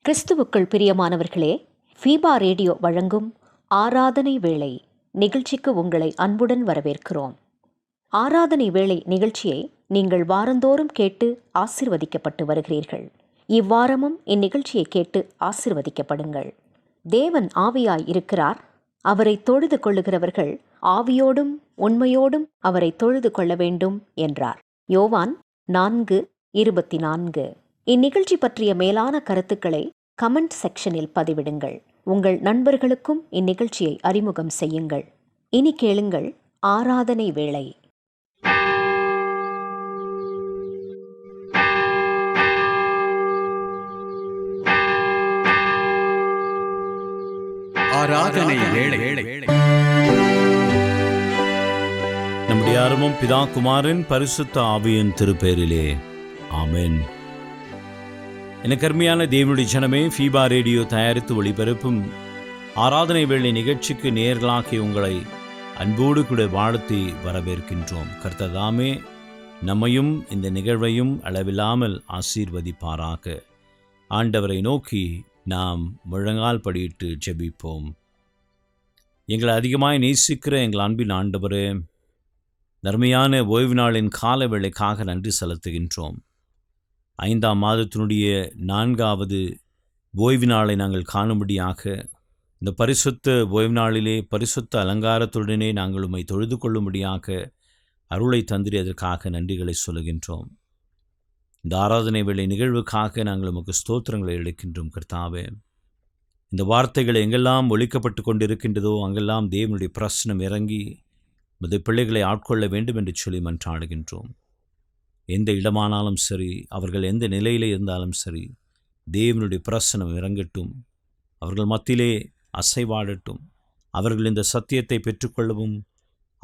கிறிஸ்துவுக்குள் பிரியமானவர்களே, FIBA radio வழங்கும் ஆராதனை வேளை நிகழ்ச்சிக்கு உங்களை அன்புடன் வரவேற்கிறோம். ஆராதனை வேளை நிகழ்ச்சியை நீங்கள் வாரந்தோறும் கேட்டு ஆசீர்வதிக்கப்பட்டு வருகிறீர்கள். இவ்வாரமும் இந்நிகழ்ச்சியை கேட்டு ஆசீர்வதிக்கப்படுங்கள். தேவன் ஆவியாய் இருக்கிறார். அவரை தொழுது கொள்ளுகிறவர்கள் ஆவியோடும் உண்மையோடும் அவரை தொழுது கொள்ள வேண்டும் என்றார். யோவான் 4:24. இந்நிகழ்ச்சி பற்றிய மேலான கருத்துக்களை கமெண்ட் செக்ஷனில் பதிவிடுங்கள். உங்கள் நண்பர்களுக்கும் இந்நிகழ்ச்சியை அறிமுகம் செய்யுங்கள். இனி கேளுங்கள் ஆராதனை வேளை. ஆராதனை வேளை. நம்முடைய ஆரம்பம் பிதா குமாரன் பரிசுத்த ஆவியின் திருப்பெயரிலே, ஆமென். எனக்கு அருமையான தேவனுடைய ஜனமே, ஃபீபா ரேடியோ தயாரித்து ஒளிபரப்பும் ஆராதனை வேளை நிகழ்ச்சிக்கு நேயர்களாகி உங்களை அன்போடு கூட வாழ்த்தி வரவேற்கின்றோம். கர்த்தர் தாமே நம்மையும் இந்த நிகழ்வையும் அளவில்லாமல் ஆசீர்வதிப்பாராக. ஆண்டவரை நோக்கி நாம் முழங்கால் படியிட்டு ஜெபிப்போம். எங்களை அதிகமாய் நேசிக்கிற எங்கள் அன்பின் ஆண்டவரே, நன்மையான ஓய்வு நாளின் கால வேளைக்காக நன்றி செலுத்துகின்றோம். 5ஆம் மாதத்தினுடைய 4வது ஓய்வு நாளை நாங்கள் காணும்படியாக இந்த பரிசுத்த ஓய்வு நாளிலே பரிசுத்த அலங்காரத்துடனே நாங்கள் உம்மை தொழுது கொள்ளும்படியாக அருளை தந்திரி, அதற்காக நன்றிகளை சொல்லுகின்றோம். இந்த ஆராதனை வேளை நிகழ்வுக்காக நாங்கள் உமக்கு ஸ்தோத்திரங்களை எடுக்கின்றோம். கர்த்தாவே, இந்த வார்த்தைகள் எங்கெல்லாம் ஒலிக்கப்பட்டு கொண்டிருக்கின்றதோ அங்கெல்லாம் தேவனுடைய பிரசனம் இறங்கி உமது பிள்ளைகளை ஆட்கொள்ள வேண்டும் என்று சொல்லி மன்றாடுகின்றோம். எந்த இடமானாலும் சரி, அவர்கள் எந்த நிலையிலே இருந்தாலும் சரி, தேவனுடைய பிரசனம் இறங்கட்டும், அவர்கள் மத்தியிலே அசைவாடட்டும். அவர்கள் இந்த சத்தியத்தை பெற்றுக்கொள்ளவும்,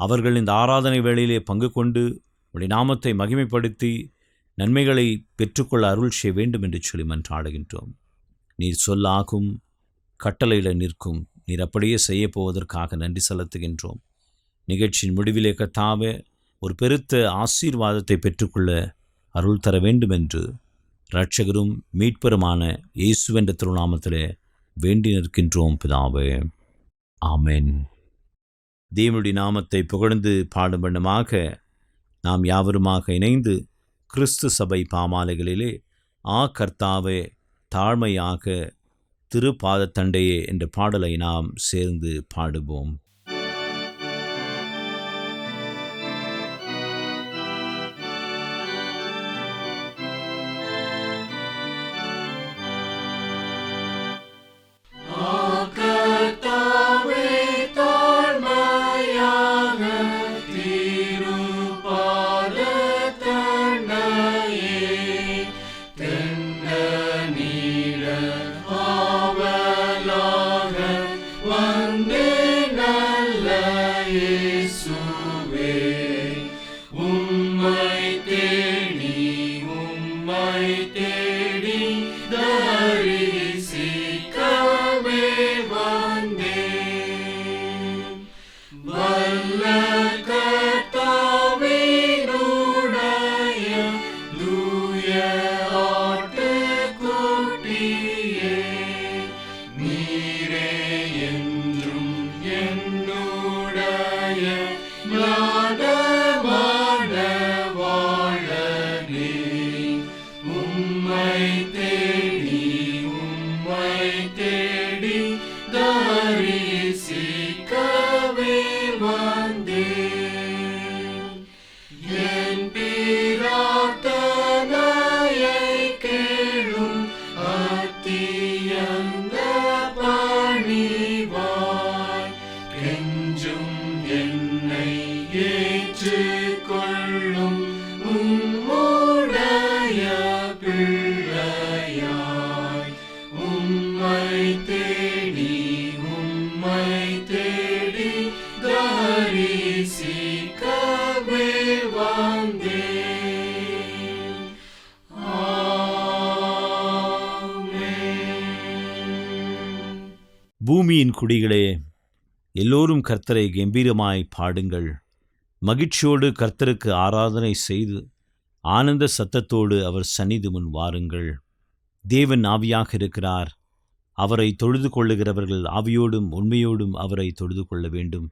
அவர்கள் இந்த ஆராதனை வேளையிலே பங்கு கொண்டு உடைய நாமத்தை மகிமைப்படுத்தி நன்மைகளை பெற்றுக்கொள்ள அருள் செய்ய வேண்டும் என்று சொல்லி மன்றாடுகின்றோம். நீர் சொல்லாகும், கட்டளையிட நிற்கும். நீர் அப்படியே செய்ய போவதற்காக நன்றி செலுத்துகின்றோம். நிகழ்ச்சியின் முடிவிலே கர்த்தாவே, ஒரு பெருத்த ஆசீர்வாதத்தை பெற்றுக்கொள்ள அருள் தர வேண்டும் என்று இரட்சகரும் மீட்பருமான இயேசுவென்ற திருநாமத்திலே வேண்டி நிற்கின்றோம் பிதாவே, ஆமென். தேவனுடைய நாமத்தை புகழ்ந்து பாடும் வண்ணமாக நாம் யாவருமாக இணைந்து கிறிஸ்து சபை பாமாலைகளிலே ஆ கர்த்தாவே தாழ்மையாக திருப்பாதத்தண்டையே என்ற பாடலை நாம் சேர்ந்து பாடுவோம். பூமியின் குடிகளே, எல்லோரும் கர்த்தரை கம்பீரமாய் பாடுங்கள். மகிழ்ச்சியோடு கர்த்தருக்கு ஆராதனை செய்து ஆனந்த சத்தத்தோடு அவர் சந்நிதி முன் வாருங்கள். தேவன் ஆவியாக இருக்கிறார். அவரை தொழுது கொள்ளுகிறவர்கள் ஆவியோடும் உண்மையோடும் அவரை தொழுது கொள்ள வேண்டும்.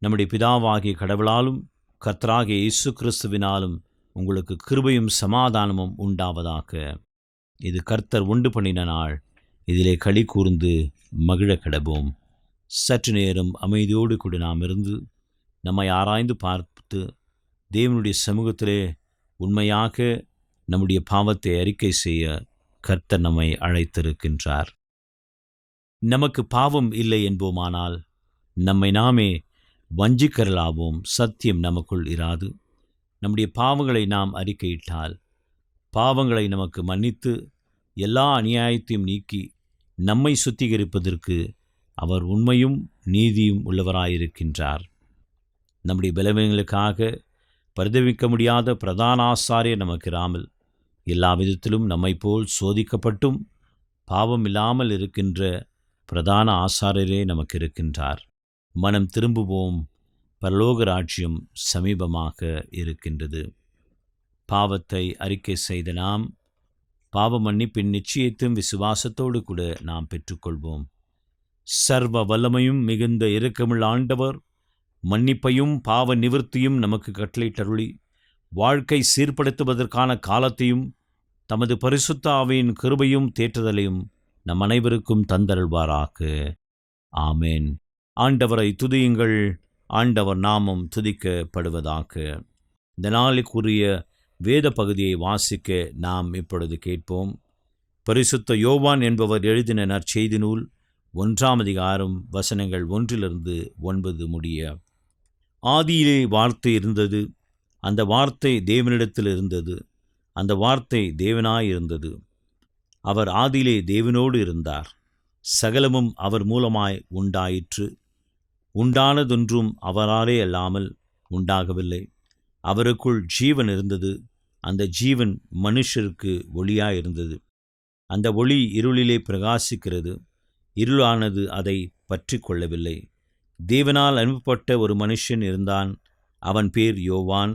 நம்முடைய பிதாவாகிய கடவுளாலும் கர்த்தராகிய இயேசு கிறிஸ்துவினாலும் உங்களுக்கு கிருபையும் சமாதானமும் உண்டாவதாக. இது கர்த்தர் உண்டு பண்ணின நாள். இதிலே களி கூர்ந்து மகிழ கடவோம். சற்று நேரம் அமைதியோடு கூட நாம் இருந்து நம்மை ஆராய்ந்து பார்த்து தேவனுடைய சமூகத்திலே உண்மையாக நம்முடைய பாவத்தை அறிக்கை செய்ய கர்த்தர் நம்மை அழைத்திருக்கின்றார். நமக்கு பாவம் இல்லை என்போமானால் நம்மை நாமே வஞ்சிக்கரலாவோம். சத்தியம் நமக்குள் இராது. நம்முடைய பாவங்களை நாம் அறிக்கையிட்டால் பாவங்களை நமக்கு மன்னித்து எல்லா அநியாயத்தையும் நீக்கி நம்மை சுத்திகரிப்பதற்கு அவர் உண்மையும் நீதியும் உள்ளவராயிருக்கின்றார். நம்முடைய பலவீனங்களுக்காக பரிதவிக்க முடியாத பிரதான ஆசாரியர் நமக்கு இராமல் எல்லா விதத்திலும் நம்மை போல் சோதிக்கப்பட்டும் பாவம் இல்லாமல் இருக்கின்ற பிரதான ஆசாரியரே நமக்கு இருக்கின்றார். மனம் திரும்புவோம், பரலோக ராஜ்யம் சமீபமாக இருக்கின்றது. பாவத்தை அறிக்கை செய்த நாம் பாவ மன்னிப்பின் நிச்சயத்தும் விசுவாசத்தோடு கூட நாம் பெற்றுக்கொள்வோம். சர்வ வல்லமையும் மிகுந்த இரக்கமுள்ள ஆண்டவர் மன்னிப்பையும் பாவ நிவர்த்தியும் நமக்கு கட்டளையிட்டருளி வாழ்க்கை சீர்படுத்துவதற்கான காலத்தையும் தமது பரிசுத்த ஆவியின் கிருபையும் தேற்றுதலையும் நம் அனைவருக்கும் தந்தருள்வாராக. ஆமேன். ஆண்டவரை துதியுங்கள். ஆண்டவர் நாமம் துதிக்கப்படுவதாக. இந்த நாளுக்குரிய வேத பகுதியை வாசிக்க நாம் இப்பொழுது கேட்போம். பரிசுத்த யோவான் என்பவர் எழுதின நற்செய்தி நூல் 1ஆம் அதிகாரம் வசனங்கள் 1-9 முடிய. ஆதியிலே வார்த்தை இருந்தது, அந்த வார்த்தை தேவனிடத்தில் இருந்தது, அந்த வார்த்தை தேவனாயிருந்தது. அவர் ஆதியிலே தேவனோடு இருந்தார். சகலமும் அவர் மூலமாய் உண்டாயிற்று. உண்டானதொன்றும் அவராலே அல்லாமல் உண்டாகவில்லை. அவருக்குள் ஜீவன் இருந்தது. அந்த ஜீவன் மனுஷருக்கு ஒளியாயிருந்தது. அந்த ஒளி இருளிலே பிரகாசிக்கிறது. இருளானது அதை பற்றி கொள்ளவில்லை. தேவனால் அனுப்பப்பட்ட ஒரு மனுஷன் இருந்தான். அவன் பேர் யோவான்.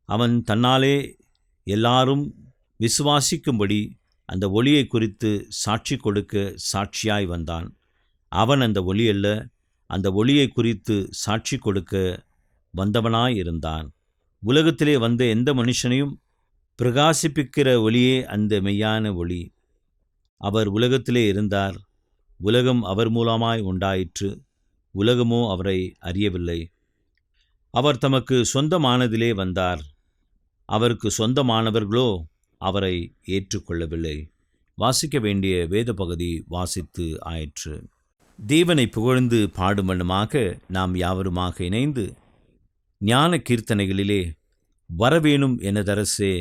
அவன் தன்னாலே எல்லாரும் விசுவாசிக்கும்படி அந்த ஒளியை குறித்து சாட்சி கொடுக்க சாட்சியாய் வந்தான். அவன் அந்த ஒளி அல்ல, அந்த ஒளியை குறித்து சாட்சி கொடுக்க வந்தவனாயிருந்தான். உலகத்திலே வந்த எந்த மனுஷனையும் பிரகாசிப்பிக்கிற ஒளியே அந்த மெய்யான ஒளி. அவர் உலகத்திலே இருந்தார். உலகம் அவர் மூலமாய் உண்டாயிற்று. உலகமோ அவரை அறியவில்லை. அவர் தமக்கு சொந்தமானதிலே வந்தார். அவருக்கு சொந்தமானவர்களோ அவரை ஏற்றுக்கொள்ளவில்லை. வாசிக்க வேண்டிய வேத பகுதி வாசித்து ஆயிற்று. தேவனை புகழ்ந்து பாடுமனுமாக நாம் யாவருமாக இணைந்து ஞான கீர்த்தனைகளிலே வரவேணும் எனதரசே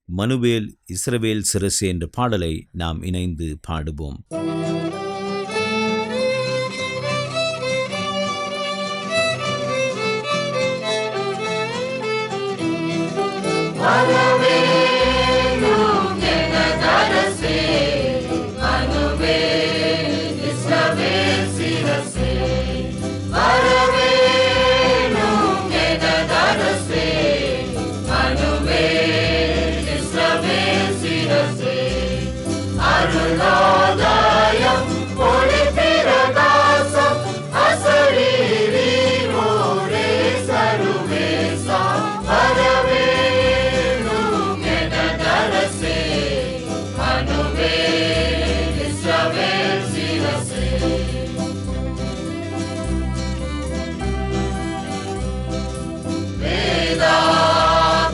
மனுவேல் இஸ்ரவேல் சிரசே என்ற பாடலை நாம் இணைந்து பாடுவோம்.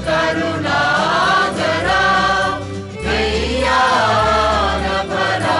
கருணாகரா மெய்யான பரா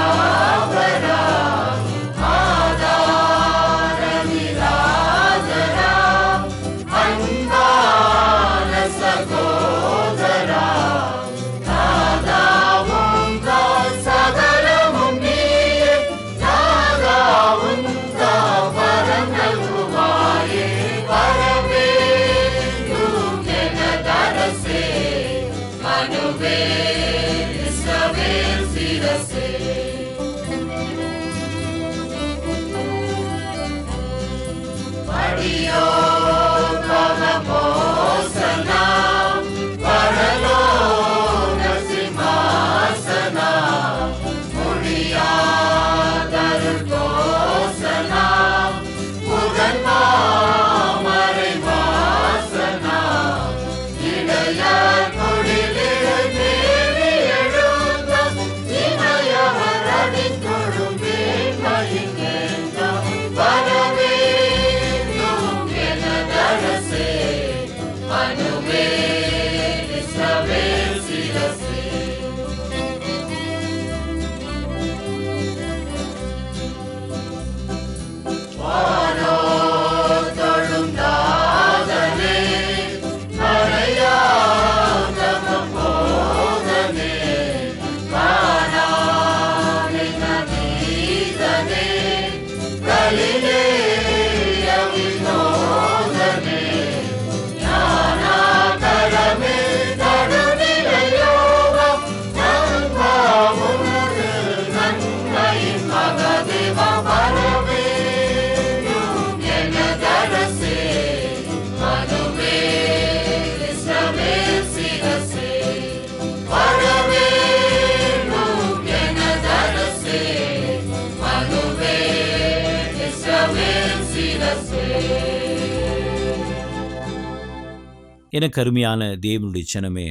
எனக்கு அருமையான தேவனுடைய ஜனமே,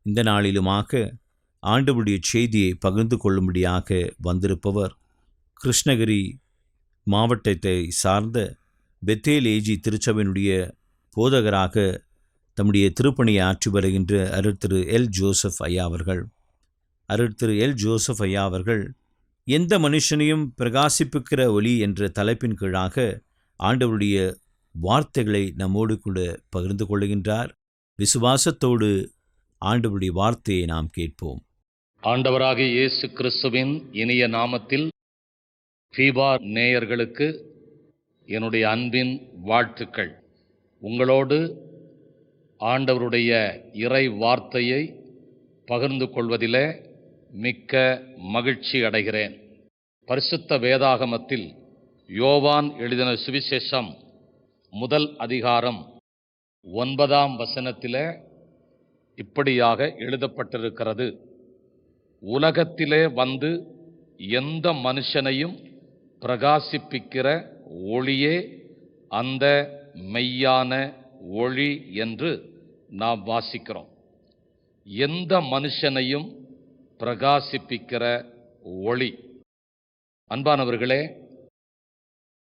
இந்த நாளிலுமாக ஆண்டவருடைய செய்தியை பகிர்ந்து கொள்ளும்படியாக வந்திருப்பவர் கிருஷ்ணகிரி மாவட்டத்தை சார்ந்த பெத்தேல் ஏஜி திருச்சபையினுடைய போதகராக தம்முடைய திருப்பணியை ஆற்றி வருகின்ற அருட்திரு எல் ஜோசப் ஐயா அவர்கள். அருட்திரு எல் ஜோசப் ஐயா அவர்கள் எந்த மனுஷனையும் பிரகாசிப்புக்கிற ஒளி என்ற தலைப்பின் கீழாக ஆண்டவருடைய வார்த்தைகளை நம்மோடு கூட பகிர்ந்து கொள்கின்றார். விசுவாசத்தோடு ஆண்டவருடைய வார்த்தையை நாம் கேட்போம். ஆண்டவராகிய இயேசு கிறிஸ்துவின் இனிய நாமத்தில் ஃபீபா நேயர்களுக்கு என்னுடைய அன்பின் வாழ்த்துக்கள். உங்களோடு ஆண்டவருடைய இறை வார்த்தையை பகிர்ந்து கொள்வதிலே மிக்க மகிழ்ச்சி அடைகிறேன். பரிசுத்த வேதாகமத்தில் யோவான் எழுதின சுவிசேஷம் முதல் அதிகாரம் 9ஆம் வசனத்திலே இப்படியாக எழுதப்பட்டிருக்கிறது: உலகத்திலே வந்து எந்த மனுஷனையும் பிரகாசிப்பிக்கிற ஒளியே அந்த மெய்யான ஒளி என்று நாம் வாசிக்கிறோம். எந்த மனுஷனையும் பிரகாசிப்பிக்கிற ஒளி. அன்பானவர்களே,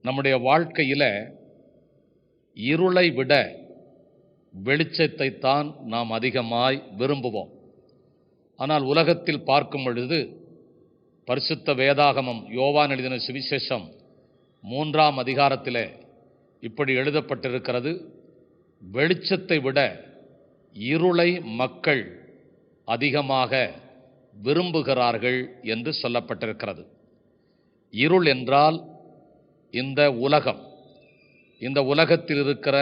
நம்முடைய வாழ்க்கையில் இருளை விட வெளிச்சத்தை தான் நாம் அதிகமாய் விரும்புவோம். ஆனால் உலகத்தில் பார்க்கும் பொழுது பரிசுத்த வேதாகமம் யோவான் எழுதின சுவிசேஷம் 3ஆம் அதிகாரத்தில் இப்படி எழுதப்பட்டிருக்கிறது: வெளிச்சத்தை விட இருளை மக்கள் அதிகமாக விரும்புகிறார்கள் என்று சொல்லப்பட்டிருக்கிறது. இருள் என்றால் இந்த உலகம், இந்த உலகத்தில் இருக்கிற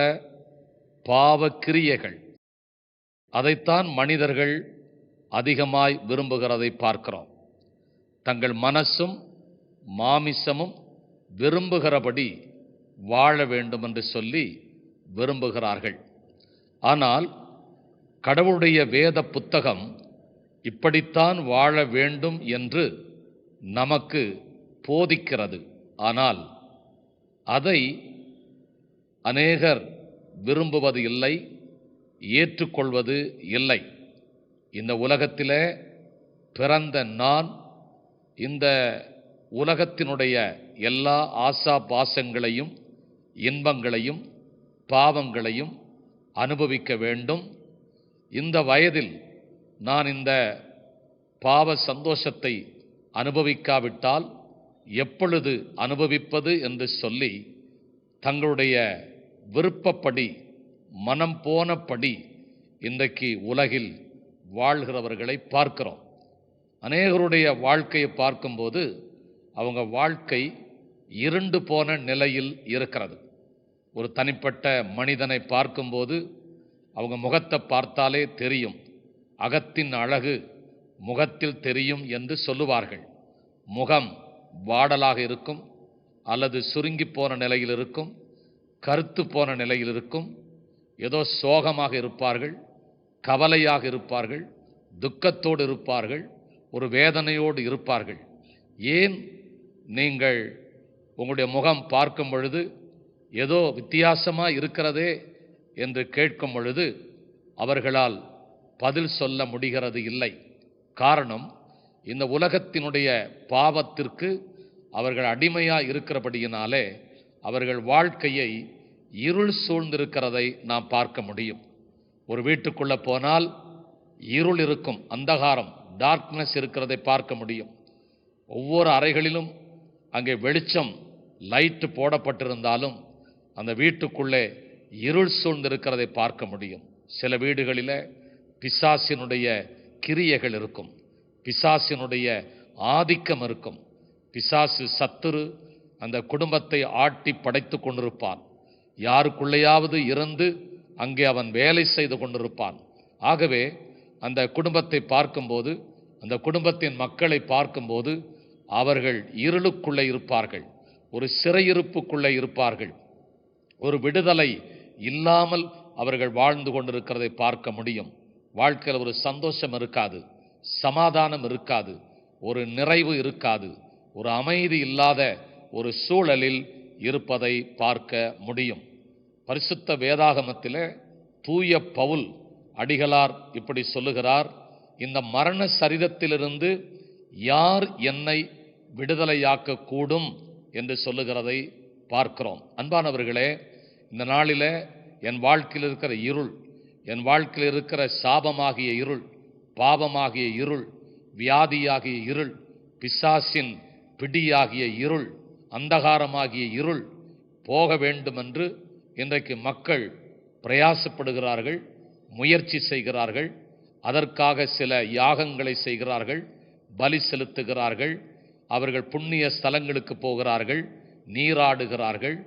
பாவக்கிரியைகள், அதைத்தான் மனிதர்கள் அதிகமாய் விரும்புகிறதை பார்க்கிறோம். தங்கள் மனசும் மாமிசமும் விரும்புகிறபடி வாழ வேண்டும் என்று சொல்லி விரும்புகிறார்கள். ஆனால் கடவுளுடைய வேத புத்தகம் இப்படித்தான் வாழ வேண்டும் என்று நமக்கு போதிக்கிறது. ஆனால் அதை அநேகர் விரும்புவது இல்லை, ஏற்றுக்கொள்வது இல்லை. இந்த உலகத்திலே பிறந்த நான் இந்த உலகத்தினுடைய எல்லா ஆசா பாசங்களையும் இன்பங்களையும் பாவங்களையும் அனுபவிக்க வேண்டும். இந்த வயதில் நான் இந்த பாவ சந்தோஷத்தை அனுபவிக்காவிட்டால் எப்பொழுது அனுபவிப்பது என்று சொல்லி தங்களுடைய விருப்பப்படி மனம் போனபடி இன்றைக்கு உலகில் வாழ்கிறவர்களை பார்க்கிறோம். அநேகருடைய வாழ்க்கையை பார்க்கும்போது அவங்க வாழ்க்கை இருண்டு போன நிலையில் இருக்கிறது. ஒரு தனிப்பட்ட மனிதனை பார்க்கும்போது அவங்க முகத்தை பார்த்தாலே தெரியும், அகத்தின் அழகு முகத்தில் தெரியும் என்று சொல்லுவார்கள். முகம் வாடலாக இருக்கும், அல்லது சுருங்கி போன நிலையில் இருக்கும், கருத்து போன நிலையில் இருக்கும், ஏதோ சோகமாக இருப்பார்கள், கவலையாக இருப்பார்கள், துக்கத்தோடு இருப்பார்கள், ஒரு வேதனையோடு இருப்பார்கள். ஏன் நீங்கள் உங்களுடைய முகம் பார்க்கும் பொழுது ஏதோ வித்தியாசமாக இருக்கிறதே என்று கேட்கும் பொழுது அவர்களால் பதில் சொல்ல முடிகிறது இல்லை. காரணம், இந்த உலகத்தினுடைய பாவத்திற்கு அவர்கள் அடிமையாக இருக்கிறபடியினாலே அவர்கள் வாழ்க்கையை இருள் சூழ்ந்திருக்கிறதை நாம் பார்க்க முடியும். ஒரு வீட்டுக்குள்ளே போனால் இருள் இருக்கும், அந்தகாரம், டார்க்னஸ் இருக்கிறதை பார்க்க முடியும். ஒவ்வொரு அறைகளிலும் அங்கே வெளிச்சம், லைட்டு போடப்பட்டிருந்தாலும் அந்த வீட்டுக்குள்ளே இருள் சூழ்ந்திருக்கிறதை பார்க்க முடியும். சில வீடுகளில் பிசாசினுடைய கிரியைகள் இருக்கும், பிசாசினுடைய ஆதிக்கம் இருக்கும். பிசாசு சத்துரு அந்த குடும்பத்தை ஆட்டி படைத்து கொண்டிருப்பான். யாருக்குள்ளேயாவது இருந்து அங்கே அவன் வேலை செய்து கொண்டிருப்பான். ஆகவே அந்த குடும்பத்தை பார்க்கும்போது, அந்த குடும்பத்தின் மக்களை பார்க்கும்போது அவர்கள் இருளுக்குள்ளே இருப்பார்கள், ஒரு சிறையிருப்புக்குள்ளே இருப்பார்கள். ஒரு விடுதலை இல்லாமல் அவர்கள் வாழ்ந்து கொண்டிருக்கிறதை பார்க்க முடியும். வாழ்க்கையில் ஒரு சந்தோஷம் இருக்காது, சமாதானம் இருக்காது, ஒரு நிறைவு இருக்காது, ஒரு அமைதி இல்லாத ஒரு சூழலில் இருப்பதை பார்க்க முடியும். பரிசுத்த வேதாகமத்தில் தூய பவுல் அடிகளார் இப்படி சொல்லுகிறார், இந்த மரண சரீரத்திலிருந்து யார் என்னை விடுதலையாக்க கூடும் என்று சொல்லுகிறதை பார்க்கிறோம். அன்பானவர்களே, இந்த நாளில் என் வாழ்க்கையில் இருக்கிற இருள், என் வாழ்க்கையில் இருக்கிற சாபமாகிய இருள், பாவமாகிய இருள், வியாதியாகிய இருள், பிசாசின் பிடியாகிய இருள், அந்தகாரமாகிய இருள் போக வேண்டுமென்று இன்றைக்கு மக்கள் பிரயாசப்படுகிறார்கள், முயற்சி செய்கிறார்கள். அதற்காக சில யாகங்களை செய்கிறார்கள், பலி செலுத்துகிறார்கள், அவர்கள் புண்ணிய ஸ்தலங்களுக்கு போகிறார்கள், நீராடுகிறார்கள்,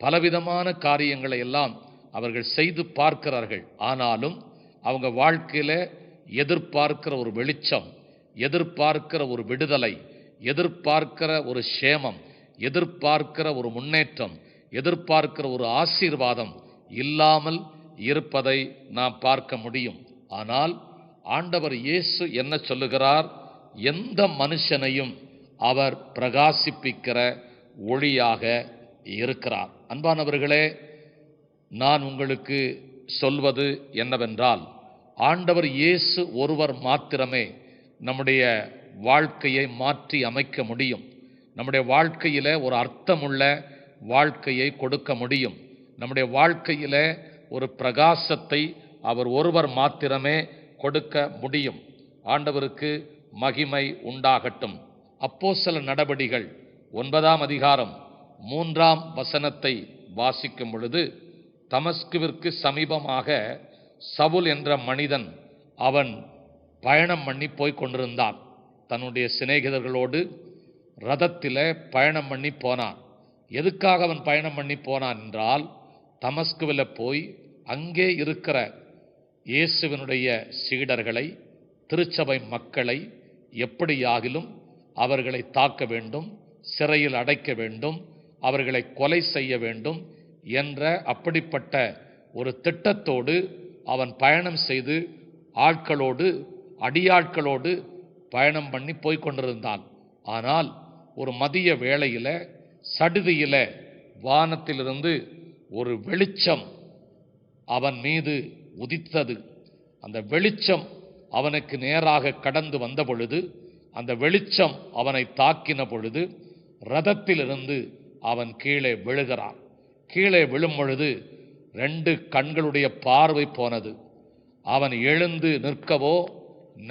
பலவிதமான காரியங்களை எல்லாம் அவர்கள் செய்து பார்க்கிறார்கள். ஆனாலும் அவங்க வாழ்க்கையில் எதிர்பார்க்கிற ஒரு வெளிச்சம், எதிர்பார்க்கிற ஒரு விடுதலை, எதிர்பார்க்கிற ஒரு சேமம், எதிர்பார்க்கிற ஒரு முன்னேற்றம், எதிர்பார்க்கிற ஒரு ஆசீர்வாதம் இல்லாமல் இருப்பதை நாம் பார்க்க முடியும். ஆனால் ஆண்டவர் இயேசு என்ன சொல்லுகிறார்? எந்த மனுஷனையும் அவர் பிரகாசிப்பிக்கிற ஒளியாக இருக்கிறார். அன்பானவர்களே, நான் உங்களுக்கு சொல்வது என்னவென்றால், ஆண்டவர் இயேசு ஒருவர் மாத்திரமே நம்முடைய வாழ்க்கையை மாற்றி அமைக்க முடியும். நம்முடைய வாழ்க்கையில் ஒரு அர்த்தமுள்ள வாழ்க்கையை கொடுக்க முடியும். நம்முடைய வாழ்க்கையில் ஒரு பிரகாசத்தை அவர் ஒருவர் மாத்திரமே கொடுக்க முடியும். ஆண்டவருக்கு மகிமை உண்டாகட்டும். அப்போஸ்தல நடபடிகள் 9ஆம் அதிகாரம் 3ஆம் வசனத்தை வாசிக்கும் பொழுது, தமஸ்குவிற்கு சமீபமாக சவுல் என்ற மனிதன் அவன் பயணம் பண்ணி போய் கொண்டிருந்தான். தன்னுடைய சிநேகிதர்களோடு ரதத்தில் பயணம் பண்ணி போனான். எதுக்காக அவன் பயணம் பண்ணி போனான் என்றால், தமஸ்குவில் போய் அங்கே இருக்கிற இயேசுவினுடைய சீடர்களை, திருச்சபை மக்களை எப்படியாகிலும் அவர்களை தாக்க வேண்டும், சிறையில் அடைக்க வேண்டும், அவர்களை கொலை செய்ய வேண்டும் என்ற அப்படிப்பட்ட ஒரு திட்டத்தோடு அவன் பயணம் செய்து ஆட்களோடு, அடியாட்களோடு பயணம் பண்ணி போய்கொண்டிருந்தான். ஆனால் ஒரு மதிய வேளையில் சடுதியில் வானத்திலிருந்து ஒரு வெளிச்சம் அவன் மீது உதித்தது. அந்த வெளிச்சம் அவனுக்கு நேராக கடந்து வந்த பொழுது, அந்த வெளிச்சம் அவனை தாக்கின பொழுது, ரதத்திலிருந்து அவன் கீழே விழுகிறான். கீழே விழும் பொழுது 2 கண்களுடைய பார்வை போனது. அவன் எழுந்து நிற்கவோ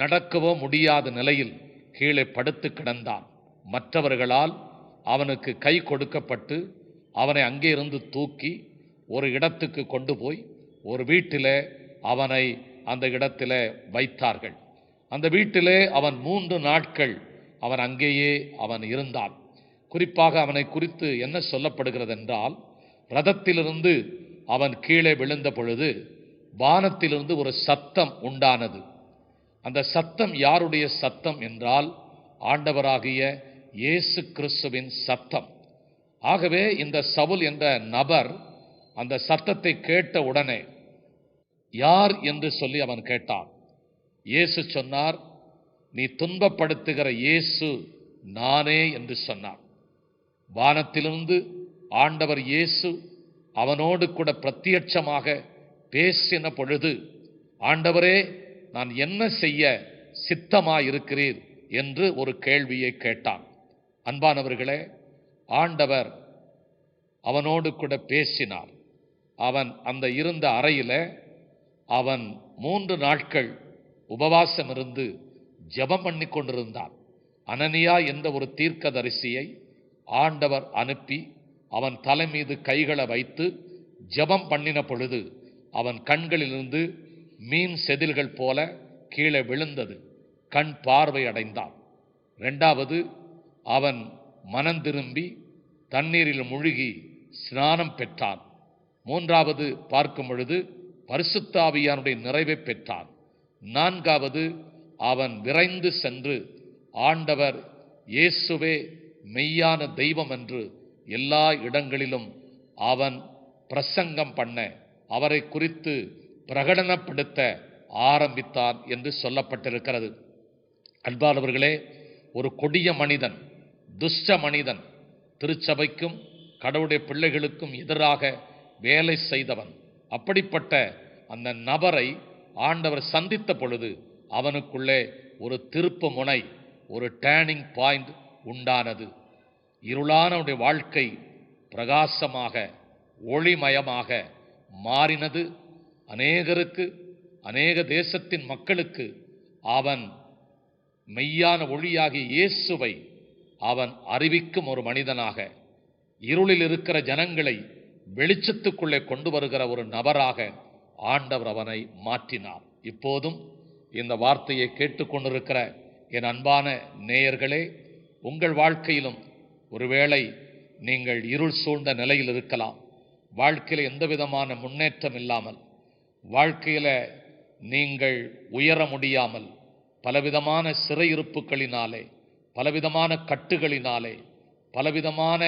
நடக்கவோ முடியாத நிலையில் கீழே படுத்து கிடந்தான். மற்றவர்களால் அவனுக்கு கை கொடுக்கப்பட்டு அவனை அங்கே இருந்து தூக்கி ஒரு இடத்துக்கு கொண்டு போய் ஒரு வீட்டில் அவனை அந்த இடத்துல வைத்தார்கள். அந்த வீட்டிலே அவன் 3 நாட்கள் அவன் அங்கேயே அவன் இருந்தான். குறிப்பாக அவனை குறித்து என்ன சொல்லப்படுகிறது என்றால், ரதத்திலிருந்து அவன் கீழே விழுந்த பொழுது வானத்திலிருந்து ஒரு சத்தம் உண்டானது. அந்த சத்தம் யாருடைய சத்தம் என்றால், ஆண்டவராகிய இயேசு கிறிஸ்துவின் சத்தம். ஆகவே இந்த சவுல் என்ற நபர் அந்த சத்தத்தை கேட்ட உடனே யார் என்று சொல்லி அவன் கேட்டான். இயேசு சொன்னார், நீ துன்பப்படுத்துகிற இயேசு நானே என்று சொன்னார். வானத்திலிருந்து ஆண்டவர் இயேசு அவனோடு கூட பிரத்யட்சமாக பேசின பொழுது, ஆண்டவரே, நான் என்ன செய்ய சித்தமாயிருக்கிறீர் என்று ஒரு கேள்வியை கேட்டான். அன்பானவர்களே, ஆண்டவர் அவனோடு கூட பேசினார். அவன் அந்த இருந்த அறையில் அவன் 3 நாட்கள் உபவாசம் இருந்து ஜெபம் பண்ணி கொண்டிருந்தான். அனனியா என்ற ஒரு தீர்க்கதரிசியை ஆண்டவர் அனுப்பி அவன் தலை மீது கைகளை வைத்து ஜெபம் பண்ணின பொழுது அவன் கண்களிலிருந்து மீன் செதில்கள் போல கீழே விழுந்தது. கண் பார்வை அடைந்தான். 2வது, அவன் மனம் திரும்பி தண்ணீரில் முழுகி ஸ்நானம் பெற்றான். 3வது பார்க்கும் பொழுது பரிசுத்த ஆவியானுடைய நிறைவை பெற்றான். 4வது, அவன் விரைந்து சென்று ஆண்டவர் இயேசுவே மெய்யான தெய்வம் என்று எல்லா இடங்களிலும் அவன் பிரசங்கம் பண்ண, அவரை குறித்து பிரகடனப்படுத்த ஆரம்பித்தான் என்று சொல்லப்பட்டிருக்கிறது. அன்பானவர்களே, ஒரு கொடிய மனிதன், துஷ்ட மனிதன், திருச்சபைக்கும் கடவுளுடைய பிள்ளைகளுக்கும் எதிராக வேலை செய்தவன், அப்படிப்பட்ட அந்த நபரை ஆண்டவர் சந்தித்த பொழுது அவனுக்குள்ளே ஒரு திருப்பு முனை, ஒரு டேர்னிங் பாயிண்ட் உண்டானது. இருளான அவனுடைய வாழ்க்கை பிரகாசமாக ஒளிமயமாக மாறினது. அநேகருக்கு, அநேக தேசத்தின் மக்களுக்கு அவன் மெய்யான ஒளியாகிய இயேசுவை அவன் அறிவிக்கும் ஒரு மனிதனாக, இருளில் இருக்கிற ஜனங்களை வெளிச்சத்துக்குள்ளே கொண்டு வருகிற ஒரு நபராக ஆண்டவர் அவனை மாற்றினார். இப்போதும் இந்த வார்த்தையை கேட்டுக்கொண்டிருக்கிற என் அன்பான நேயர்களே, உங்கள் வாழ்க்கையிலும் ஒருவேளை நீங்கள் இருள் சூழ்ந்த நிலையில் இருக்கலாம். வாழ்க்கையில் எந்த விதமான முன்னேற்றம் இல்லாமல், வாழ்க்கையில் நீங்கள் உயர முடியாமல், பலவிதமான சிறையிருப்புகளினாலே, பலவிதமான கட்டுகளினாலே, பலவிதமான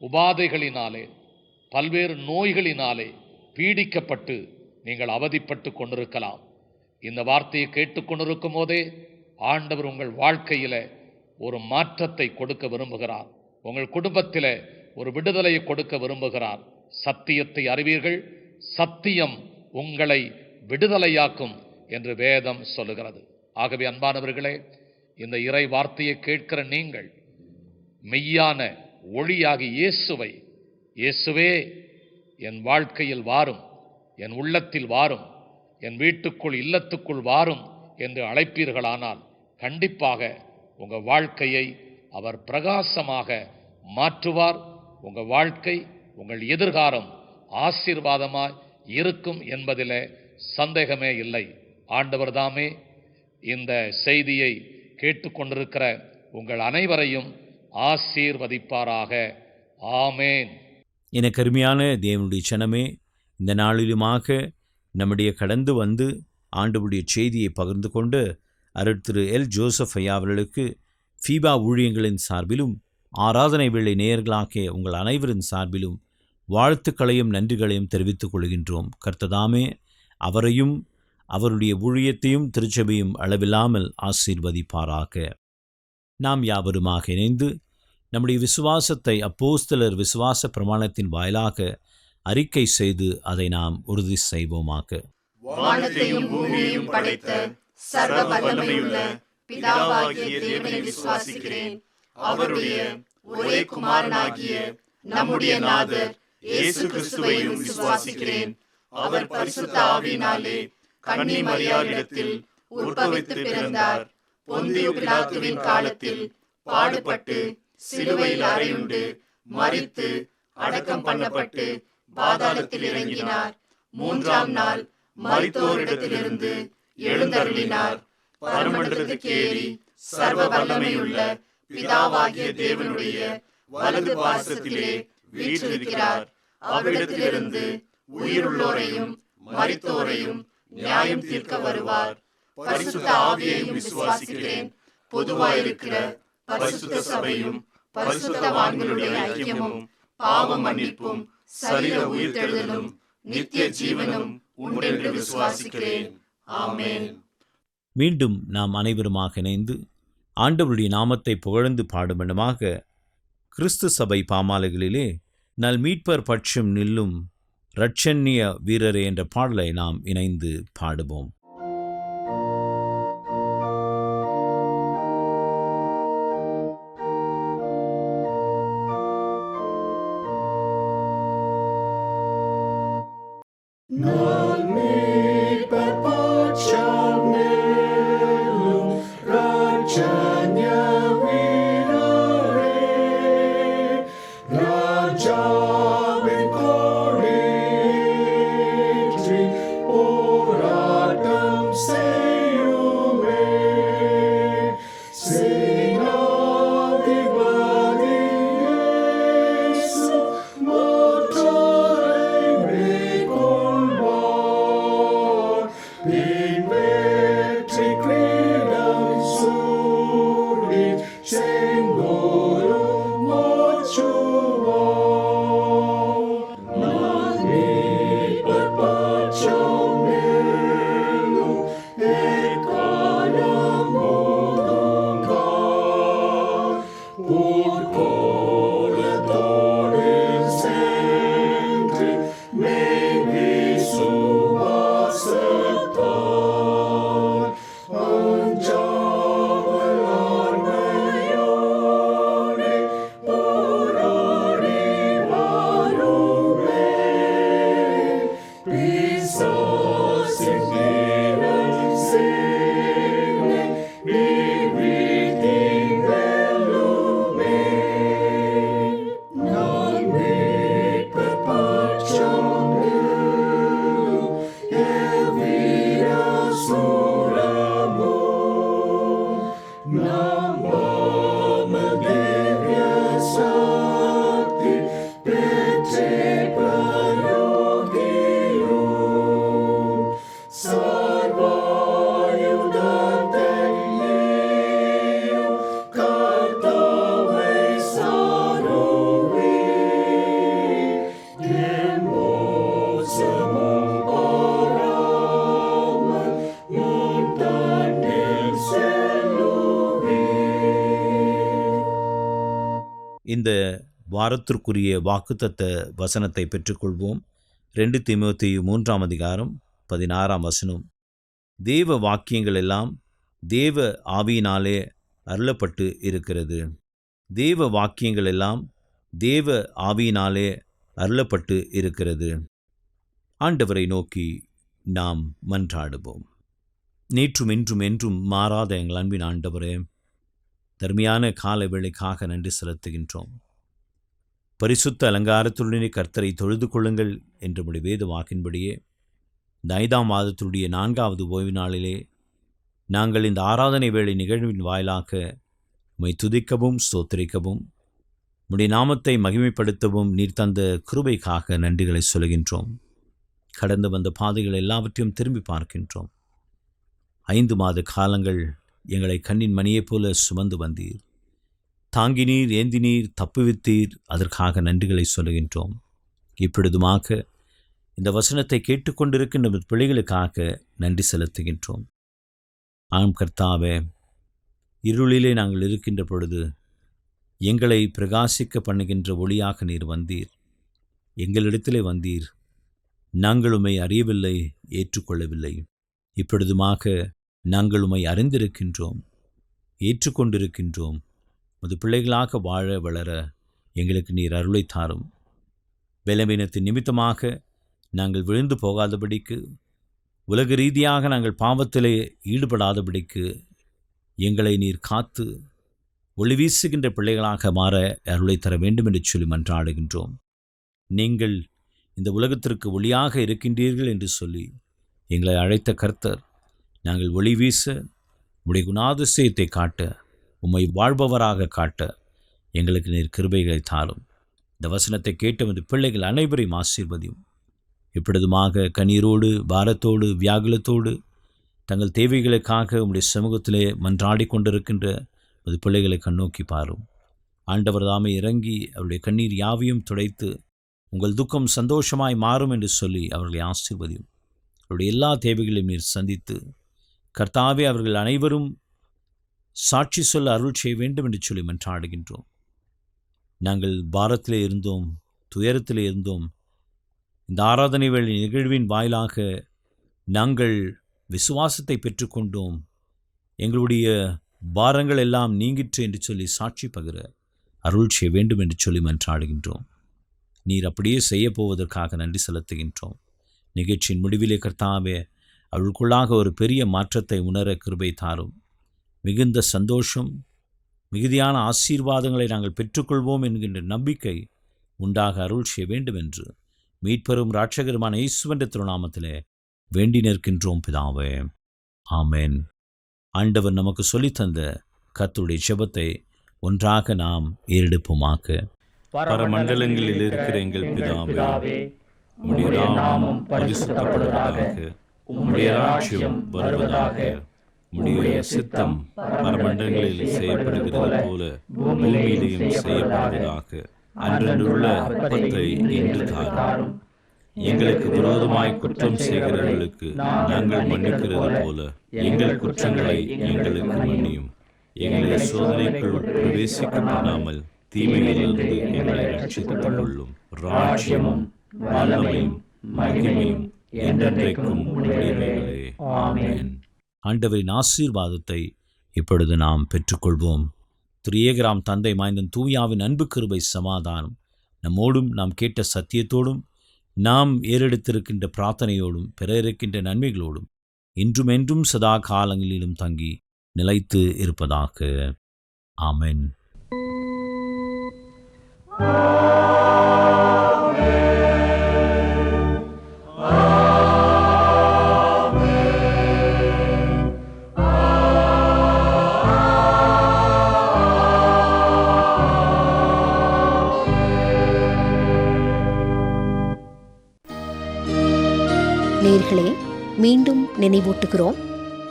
உபாதைகளினாலே, பல்வேறு நோய்களினாலே பீடிக்கப்பட்டு நீங்கள் அவதிப்பட்டு கொண்டிருக்கலாம். இந்த வார்த்தையை கேட்டுக்கொண்டிருக்கும் போதே ஆண்டவர் உங்கள் வாழ்க்கையில் ஒரு மாற்றத்தை கொடுக்க விரும்புகிறார். உங்கள் குடும்பத்தில் ஒரு விடுதலையை கொடுக்க விரும்புகிறார். சத்தியத்தை அறிவீர்கள், சத்தியம் உங்களை விடுதலையாக்கும் என்று வேதம் சொல்லுகிறது. ஆகவே அன்பானவர்களே, இந்த இறை வார்த்தையை கேட்கிற நீங்கள் மெய்யான ஒளியாகி இயேசுவை, இயேசுவே என் வாழ்க்கையில் வாரும், என் உள்ளத்தில் வாரும், என் வீட்டுக்குள் இல்லத்துக்குள் வாரும் என்று அழைப்பீர்களானால் கண்டிப்பாக உங்கள் வாழ்க்கையை அவர் பிரகாசமாக மாற்றுவார். உங்கள் வாழ்க்கை, உங்கள் எதிர்காலம் ஆசீர்வாதமாய் இருக்கும் என்பதில் சந்தேகமே இல்லை. ஆண்டவர் தாமே இந்த செய்தியை கேட்டுக்கொண்டிருக்கிற உங்கள் அனைவரையும் ஆசீர்வதிப்பாராக. ஆமேன். எனக்கு அருமையான தேவனுடைய ஜனமே, இந்த நாளிலுமாக நம்முடைய கடந்து வந்து ஆண்டவருடைய செய்தியை பகிர்ந்து கொண்டு அருட்திரு எல் ஜோசப் ஐயா அவர்களுக்கு ஃபீபா ஊழியங்களின் சார்பிலும் ஆராதனை வேளை நேயர்களாகிய உங்கள் அனைவரின் சார்பிலும் வாழ்த்துக்களையும் நன்றிகளையும் தெரிவித்துக் கொள்கின்றோம். கர்த்ததாமே அவரையும் அவருடைய ஊழியத்தையும் திருச்சபையும் அளவில்லாமல் ஆசீர்வதிப்பாராக. நாம் யாவருமாக இணைந்து நம்முடைய விசுவாசத்தை அப்போஸ்தலர் விசுவாச பிரமாணத்தின் வாயிலாக அறிக்கை செய்து அதை நாம் உறுதி செய்வோமாக. வானத்தையும் பூமியையும் படைத்த சர்வ வல்லமையுள்ள பிதாவாகிய தேவனை விசுவாசிக்கிறேன். அவருடைய ஒரே குமாரனாகிய நம்முடைய நாதர் இயேசு கிறிஸ்துவையும் விசுவாசிக்கிறேன். அவர் பரிசுத்த ஆவியினாலே கன்னி மரியாளிடத்தில் உற்பவித்து பிறந்தார். பொந்தியு பிலாத்துவின் காலத்தில் பாடுபட்டு சிலுவையில் அறையுண்டு மரித்து அடக்கம் பண்ணப்பட்டு பாதாளத்தில் இறங்கினார். மூன்றாம் நாள் மரித்தோரிடத்திலிருந்து எழுந்தருளினார். பரமண்டலத்துக்கு ஏறி சர்வ வல்லமையுள்ள பிதாவாகிய தேவனுடைய வலது பாசத்திலே வீற்றிருக்கிறார். அவரிடத்திலிருந்து உயிருள்ளோரையும் மரித்தோரையும் நியாயம் தீர்க்க வருவார். பரிசுத்த ஆவியையும் விசுவாசிக்கிறேன். பொதுவாயிருக்கிற பரிசுத்த சபையும் பரிசுத்தவான்களுடைய ஐக்கியமும் பாவ மன்னிப்பும் சரீர உயிர்த்தெழுதலும் நித்திய ஜீவனும் உண்டென்று விசுவாசிக்கிறேன். ஆமென். மீண்டும் நாம் அனைவருமாக இணைந்து ஆண்டவருடைய நாமத்தை புகழ்ந்து பாடுமனமாக கிறிஸ்து சபை பாமாலைகளிலே நல் மீட்பர் பட்சம் நில்லும் இரட்சண்ய வீரரே என்ற பாடலை நாம் இணைந்து பாடுவோம். Orata இந்த வாரத்திற்குரிய வாக்குத்தத்த வசனத்தை பெற்றுக்கொள்வோம். 2 தீமோத்தேயு 3ஆம் அதிகாரம் 16ஆம் வசனம். தேவ வாக்கியங்கள் எல்லாம் தேவ ஆவியினாலே அருளப்பட்டு இருக்கிறது. தேவ வாக்கியங்கள் எல்லாம் தேவ ஆவியினாலே அருளப்பட்டு இருக்கிறது. ஆண்டவரை நோக்கி நாம் மன்றாடுவோம். நேற்றும் இன்றும் என்றும் மாறாத எங்கள் அன்பின் ஆண்டவரே, தர்மையான கால வேளைக்காக நன்றி செலுத்துகின்றோம். பரிசுத்த அலங்காரத்துடனே கர்த்தரை தொழுது கொள்ளுங்கள் என்ற வேத வாக்கின்படியே இந்த 5ஆம் மாதத்துடைய 4வது ஓய்வு நாளிலே நாங்கள் இந்த ஆராதனை வேளை நிகழ்வின் வாயிலாக உம்மை துதிக்கவும் ஸ்தோத்திரிக்கவும் உம்முடைய நாமத்தை மகிமைப்படுத்தவும் நீர் தந்த கிருபைக்காக நன்றிகளை சொல்கின்றோம். கடந்து வந்த பாதைகள் எல்லாவற்றையும் திரும்பி பார்க்கின்றோம். 5 மாத காலங்கள் எங்களை கண்ணின் மணியைப் போல சுமந்து வந்தீர். தாங்கினீர், ஏந்தினீர், தப்புவித்தீர். அதற்காக நன்றிகளை சொல்லுகின்றோம். இப்பொழுதுமாக இந்த வசனத்தை கேட்டுக்கொண்டிருக்கின்ற பிள்ளைகளுக்காக நன்றி செலுத்துகின்றோம். ஆம் கர்த்தாவே, இருளிலே நாங்கள் இருக்கின்ற பொழுது எங்களை பிரகாசிக்க பண்ணுகின்ற ஒளியாக நீர் வந்தீர். எங்களிடத்திலே வந்தீர். நாங்கள் உம்மை அறியவில்லை, ஏற்றுக்கொள்ளவில்லை. இப்பொழுதுமாக நாங்கள் உம்மை அறிந்திருக்கின்றோம், ஏற்றுக்கொண்டிருக்கின்றோம். உமது பிள்ளைகளாக வாழ வளர எங்களுக்கு நீர் அருளை தாரும். பலவீனத்தின் நிமித்தமாக நாங்கள் விழுந்து போகாதபடிக்கு, உலக ரீதியாக நாங்கள் பாவத்திலே ஈடுபடாதபடிக்கு எங்களை நீர் காத்து ஒளி வீசுகின்ற பிள்ளைகளாக மாற அருளை தர வேண்டும் என்று சொல்லி மன்றாடுகின்றோம். நீங்கள் இந்த உலகத்திற்கு ஒளியாக இருக்கின்றீர்கள் என்று சொல்லி எங்களை அழைத்த கர்த்தர், நாங்கள் ஒளி வீச, உம்முடைய குணாதிசயத்தை காட்ட, உம்மை வாழ்பவராக காட்ட எங்களுக்கு நீர் கிருபைகளை தாரும். இந்த வசனத்தை கேட்ட பிள்ளைகள் அனைவரையும் ஆசீர்வதியும். இப்பொழுதுமாக கண்ணீரோடு, பாரத்தோடு, வியாகுலத்தோடு தங்கள் தேவைகளுக்காக உம்முடைய சமூகத்திலே மன்றாடி கொண்டிருக்கின்ற அது பிள்ளைகளை கண்ணோக்கி பாரும். ஆண்டவர் தாமே இறங்கி அவருடைய கண்ணீர் யாவையும் துடைத்து உங்கள் துக்கம் சந்தோஷமாய் மாறும் என்று சொல்லி அவர்களை ஆசீர்வதியும். அவருடைய எல்லா தேவைகளையும் நீர் சந்தித்து கர்த்தாவே அவர்கள் அனைவரும் சாட்சி சொல்ல அருள் செய்ய வேண்டும் என்று சொல்லி மன்றாடுகின்றோம். நாங்கள் பாரத்திலே இருந்தோம், துயரத்திலே இருந்தோம். இந்த ஆராதனை வேளை நிகழ்வின் வாயிலாக நாங்கள் விசுவாசத்தை பெற்றுக்கொண்டோம். எங்களுடைய பாரங்கள் எல்லாம் நீங்கிற்று என்று சொல்லி சாட்சி பகிர அருள் செய்ய வேண்டும் என்று சொல்லி மன்றாடுகின்றோம். நீர் அப்படியே செய்யப்போவதற்காக நன்றி செலுத்துகின்றோம். நிகழ்ச்சியின் முடிவிலே கர்த்தாவே அவளுக்குள்ளாக ஒரு பெரிய மாற்றத்தை உணர கிருபை தாரும். மிகுந்த சந்தோஷம், மிகுதியான ஆசீர்வாதங்களை நாங்கள் பெற்றுக்கொள்வோம் என்கின்ற நம்பிக்கை உண்டாக அருள் செய்ய வேண்டும் என்று மீட்பெரும் இரட்சகருமான இயேசுவின் திருநாமத்திலே வேண்டி நிற்கின்றோம் பிதாவே, ஆமென். ஆண்டவர் நமக்கு சொல்லித்தந்த கர்த்தருடைய ஜெபத்தை ஒன்றாக நாம் ஏறெடுப்போமாக. பரமண்டலங்களில் இருக்கிற எங்கள் பிதாவே, உம்முடைய நாமம் பரிசுத்தப்படுவதாக, உம்முடைய ராஜ்யம் வருவதாக, உம்முடைய சித்தம் பரமண்டலங்களில் செய்யப்படுகிறது போல பூமியிலேயும் செய்யப்படுவதாக. அன்றன்றுள்ள அப்பத்தை இன்று தாரும். எங்களுக்கு விரோதமாய் குற்றம் செய்கிறவர்களுக்கு நாங்கள் மன்னிக்கிறது போல எங்கள் குற்றங்களை எங்களுக்கு மன்னியும். எங்களை சோதனைக்குள் பிரவேசிக்க பண்ணாமல் தீமையிலிருந்து எங்களை ரட்சித்துக் கொள்ளும். ராஜ்யமும் வல்லமையும் மகிமையும் என்றென்றைக்கும் உம்முடையவைகளே. ஆமென். ஆண்டவரின் ஆசீர்வாதத்தை இப்பொழுது நாம் பெற்றுக்கொள்வோம். திரியேகராம் தந்தை மாய்ந்தன் தூயாவின் அன்பு கிருபை சமாதானம் நம்மோடும், நாம் கேட்ட சத்தியத்தோடும், நாம் ஏறெடுத்திருக்கின்ற பிரார்த்தனையோடும், பிற இருக்கின்ற நன்மைகளோடும் இன்றும் என்றும் சதா காலங்களிலும் தங்கி நிலைத்து இருப்பதாக. ஆமென். நேயர்களே, மீண்டும் நினைவூட்டுகிறோம்,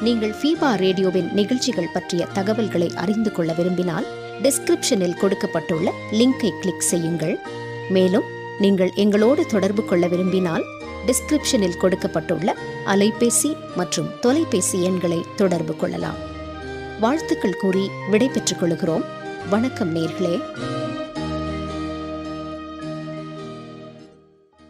நீங்கள் ஃபீபா ரேடியோவின் நிகழ்ச்சிகள் பற்றிய தகவல்களை அறிந்து கொள்ள விரும்பினால் டிஸ்கிரிப்ஷனில் கொடுக்கப்பட்டுள்ள லிங்கை கிளிக் செய்யுங்கள். மேலும் நீங்கள் எங்களோடு தொடர்பு கொள்ள விரும்பினால் டிஸ்கிரிப்ஷனில் கொடுக்கப்பட்டுள்ள அலைபேசி மற்றும் தொலைபேசி எண்களை தொடர்பு கொள்ளலாம். வாழ்த்துக்கள் கூறி விடை பெற்றுக் கொள்கிறோம். வணக்கம் நேயர்களே.